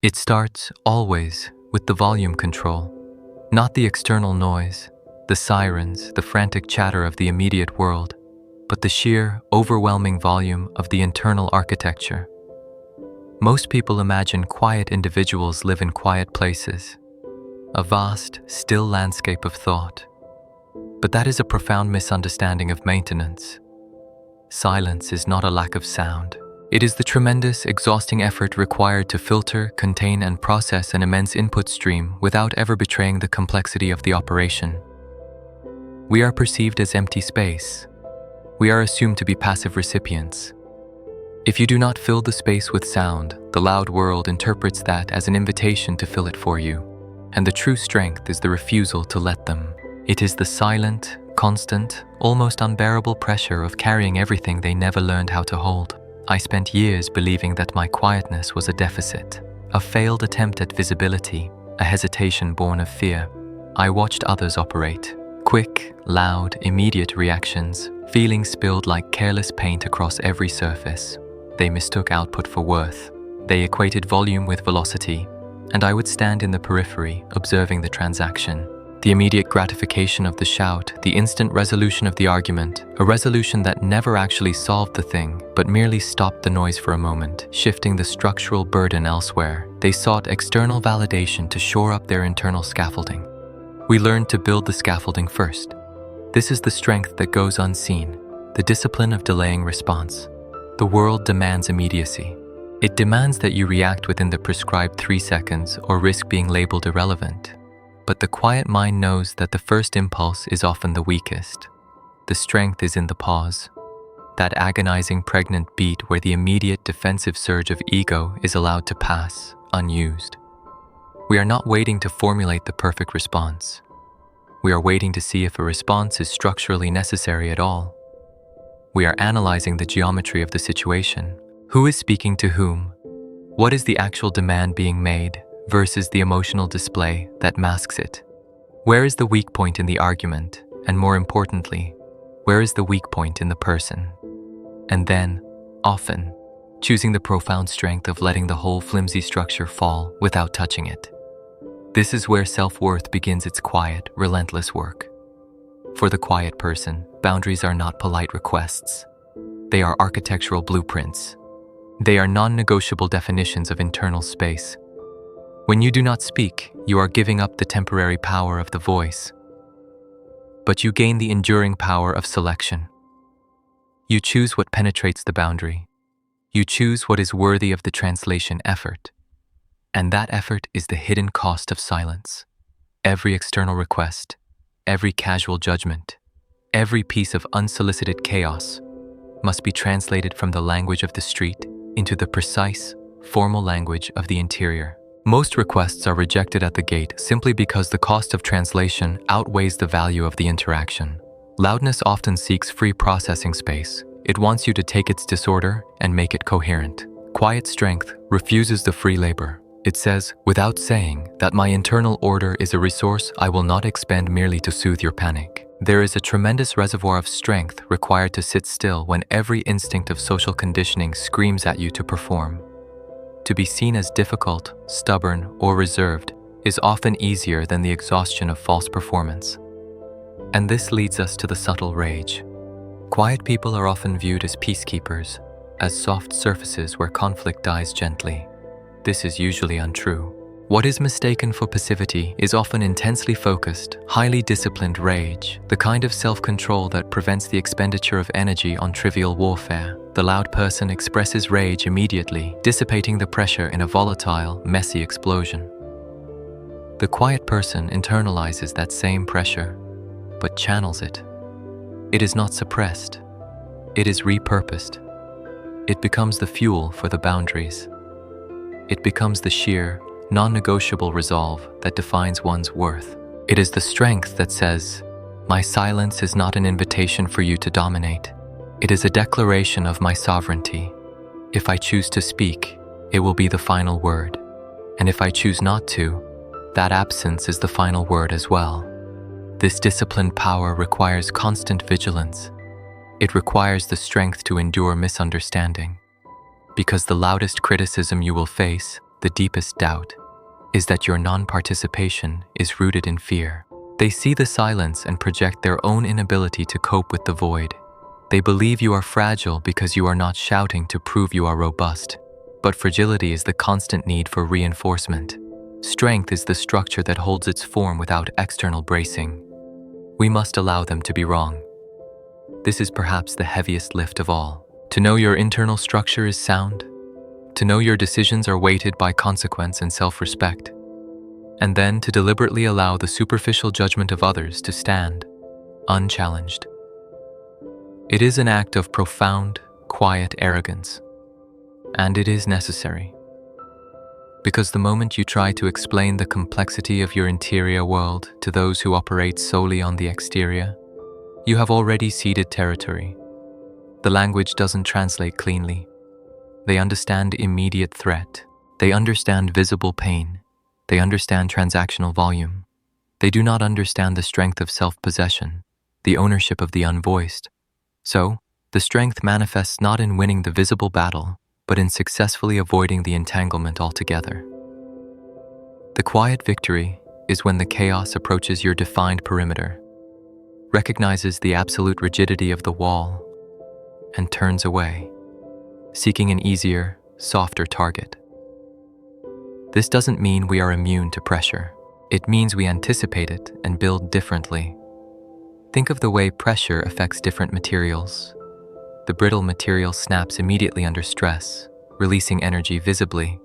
It starts, always, with the volume control, not the external noise, the sirens, the frantic chatter of the immediate world, but the sheer, overwhelming volume of the internal architecture. Most people imagine quiet individuals live in quiet places, a vast, still landscape of thought. But that is a profound misunderstanding of maintenance. Silence is not a lack of sound. It is the tremendous, exhausting effort required to filter, contain, and process an immense input stream without ever betraying the complexity of the operation. We are perceived as empty space. We are assumed to be passive recipients. If you do not fill the space with sound, the loud world interprets that as an invitation to fill it for you. And the true strength is the refusal to let them. It is the silent, constant, almost unbearable pressure of carrying everything they never learned how to hold. I spent years believing that my quietness was a deficit, a failed attempt at visibility, a hesitation born of fear. I watched others operate. Quick, loud, immediate reactions, feelings spilled like careless paint across every surface. They mistook output for worth. They equated volume with velocity, and I would stand in the periphery, observing the transaction. The immediate gratification of the shout, the instant resolution of the argument, a resolution that never actually solved the thing, but merely stopped the noise for a moment, shifting the structural burden elsewhere. They sought external validation to shore up their internal scaffolding. We learned to build the scaffolding first. This is the strength that goes unseen, the discipline of delaying response. The world demands immediacy. It demands that you react within the prescribed 3 seconds or risk being labeled irrelevant. But the quiet mind knows that the first impulse is often the weakest. The strength is in the pause, that agonizing pregnant beat where the immediate defensive surge of ego is allowed to pass, unused. We are not waiting to formulate the perfect response. We are waiting to see if a response is structurally necessary at all. We are analyzing the geometry of the situation. Who is speaking to whom? What is the actual demand being made versus the emotional display that masks it? Where is the weak point in the argument? And more importantly, where is the weak point in the person? And then, often, choosing the profound strength of letting the whole flimsy structure fall without touching it. This is where self-worth begins its quiet, relentless work. For the quiet person, boundaries are not polite requests. They are architectural blueprints. They are non-negotiable definitions of internal space. When you do not speak, you are giving up the temporary power of the voice. But you gain the enduring power of selection. You choose what penetrates the boundary. You choose what is worthy of the translation effort. And that effort is the hidden cost of silence. Every external request, every casual judgment, every piece of unsolicited chaos must be translated from the language of the street into the precise, formal language of the interior. Most requests are rejected at the gate simply because the cost of translation outweighs the value of the interaction. Loudness often seeks free processing space. It wants you to take its disorder and make it coherent. Quiet strength refuses the free labor. It says, without saying, that my internal order is a resource I will not expend merely to soothe your panic. There is a tremendous reservoir of strength required to sit still when every instinct of social conditioning screams at you to perform. To be seen as difficult, stubborn, or reserved is often easier than the exhaustion of false performance. And this leads us to the subtle rage. Quiet people are often viewed as peacekeepers, as soft surfaces where conflict dies gently. This is usually untrue. What is mistaken for passivity is often intensely focused, highly disciplined rage, the kind of self-control that prevents the expenditure of energy on trivial warfare. The loud person expresses rage immediately, dissipating the pressure in a volatile, messy explosion. The quiet person internalizes that same pressure, but channels it. It is not suppressed. It is repurposed. It becomes the fuel for the boundaries. It becomes the sheer, non-negotiable resolve that defines one's worth. It is the strength that says, my silence is not an invitation for you to dominate. It is a declaration of my sovereignty. If I choose to speak, it will be the final word. And if I choose not to, that absence is the final word as well. This disciplined power requires constant vigilance. It requires the strength to endure misunderstanding. Because the loudest criticism you will face the deepest doubt, is that your non-participation is rooted in fear. They see the silence and project their own inability to cope with the void. They believe you are fragile because you are not shouting to prove you are robust. But fragility is the constant need for reinforcement. Strength is the structure that holds its form without external bracing. We must allow them to be wrong. This is perhaps the heaviest lift of all. To know your internal structure is sound, to know your decisions are weighted by consequence and self-respect, and then to deliberately allow the superficial judgment of others to stand unchallenged. It is an act of profound, quiet arrogance, and it is necessary. Because the moment you try to explain the complexity of your interior world to those who operate solely on the exterior, you have already ceded territory. The language doesn't translate cleanly. They understand immediate threat. They understand visible pain. They understand transactional volume. They do not understand the strength of self-possession, the ownership of the unvoiced. So, the strength manifests not in winning the visible battle, but in successfully avoiding the entanglement altogether. The quiet victory is when the chaos approaches your defined perimeter, recognizes the absolute rigidity of the wall, and turns away, seeking an easier, softer target. This doesn't mean we are immune to pressure. It means we anticipate it and build differently. Think of the way pressure affects different materials. The brittle material snaps immediately under stress, releasing energy visibly.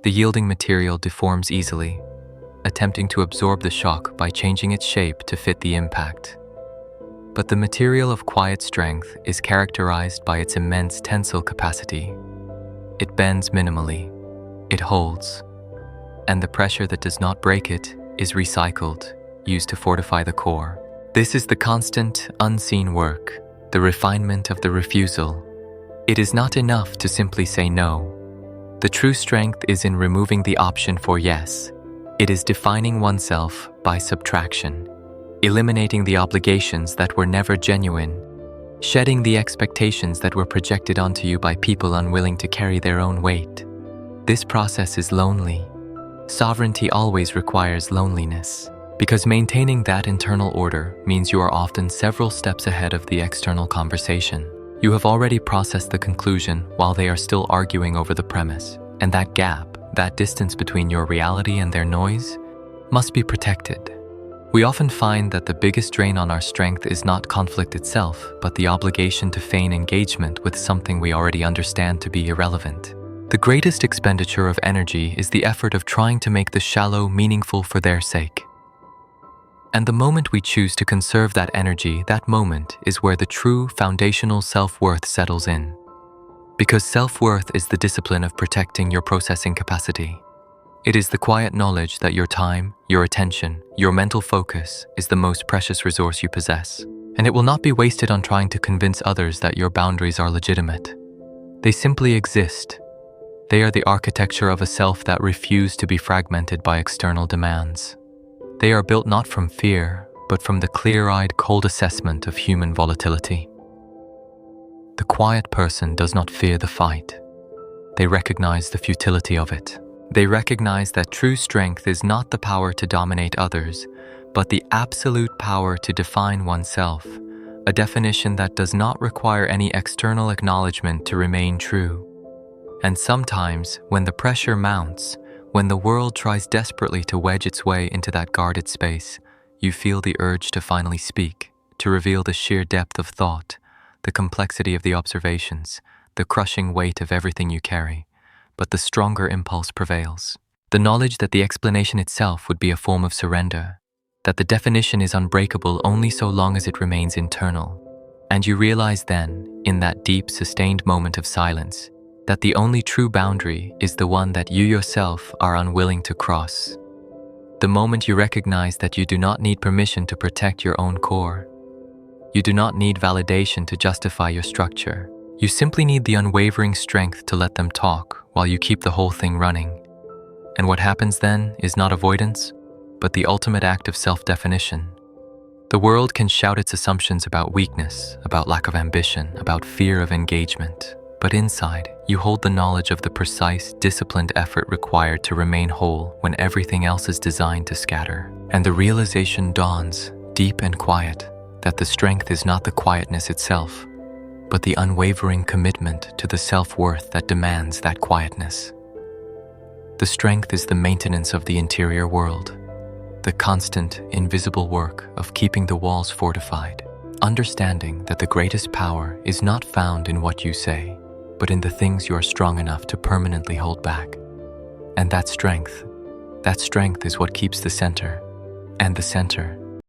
The yielding material deforms easily, attempting to absorb the shock by changing its shape to fit the impact. But the material of quiet strength is characterized by its immense tensile capacity. It bends minimally, it holds, and the pressure that does not break it is recycled, used to fortify the core. This is the constant, unseen work, the refinement of the refusal. It is not enough to simply say no. The true strength is in removing the option for yes. It is defining oneself by subtraction, eliminating the obligations that were never genuine, shedding the expectations that were projected onto you by people unwilling to carry their own weight. This process is lonely. Sovereignty always requires loneliness, because maintaining that internal order means you are often several steps ahead of the external conversation. You have already processed the conclusion while they are still arguing over the premise, and that gap, that distance between your reality and their noise, must be protected. We often find that the biggest drain on our strength is not conflict itself, but the obligation to feign engagement with something we already understand to be irrelevant. The greatest expenditure of energy is the effort of trying to make the shallow meaningful for their sake. And the moment we choose to conserve that energy, that moment is where the true foundational self-worth settles in. Because self-worth is the discipline of protecting your processing capacity. It is the quiet knowledge that your time, your attention, your mental focus is the most precious resource you possess, and it will not be wasted on trying to convince others that your boundaries are legitimate. They simply exist. They are the architecture of a self that refused to be fragmented by external demands. They are built not from fear, but from the clear-eyed, cold assessment of human volatility. The quiet person does not fear the fight. They recognize the futility of it. They recognize that true strength is not the power to dominate others, but the absolute power to define oneself, a definition that does not require any external acknowledgement to remain true. And sometimes, when the pressure mounts, when the world tries desperately to wedge its way into that guarded space, you feel the urge to finally speak, to reveal the sheer depth of thought, the complexity of the observations, the crushing weight of everything you carry. But the stronger impulse prevails. The knowledge that the explanation itself would be a form of surrender, that the definition is unbreakable only so long as it remains internal. And you realize then, in that deep, sustained moment of silence, that the only true boundary is the one that you yourself are unwilling to cross. The moment you recognize that you do not need permission to protect your own core. You do not need validation to justify your structure. You simply need the unwavering strength to let them talk while you keep the whole thing running. And what happens then is not avoidance, but the ultimate act of self-definition. The world can shout its assumptions about weakness, about lack of ambition, about fear of engagement. But inside, You hold the knowledge of the precise, disciplined effort required to remain whole when everything else is designed to scatter. And the realization dawns, deep and quiet, that the strength is not the quietness itself, but the unwavering commitment to the self-worth that demands that quietness. The strength is the maintenance of the interior world, the constant, invisible work of keeping the walls fortified, understanding that the greatest power is not found in what you say, but in the things you are strong enough to permanently hold back. And that strength is what keeps the center, and the center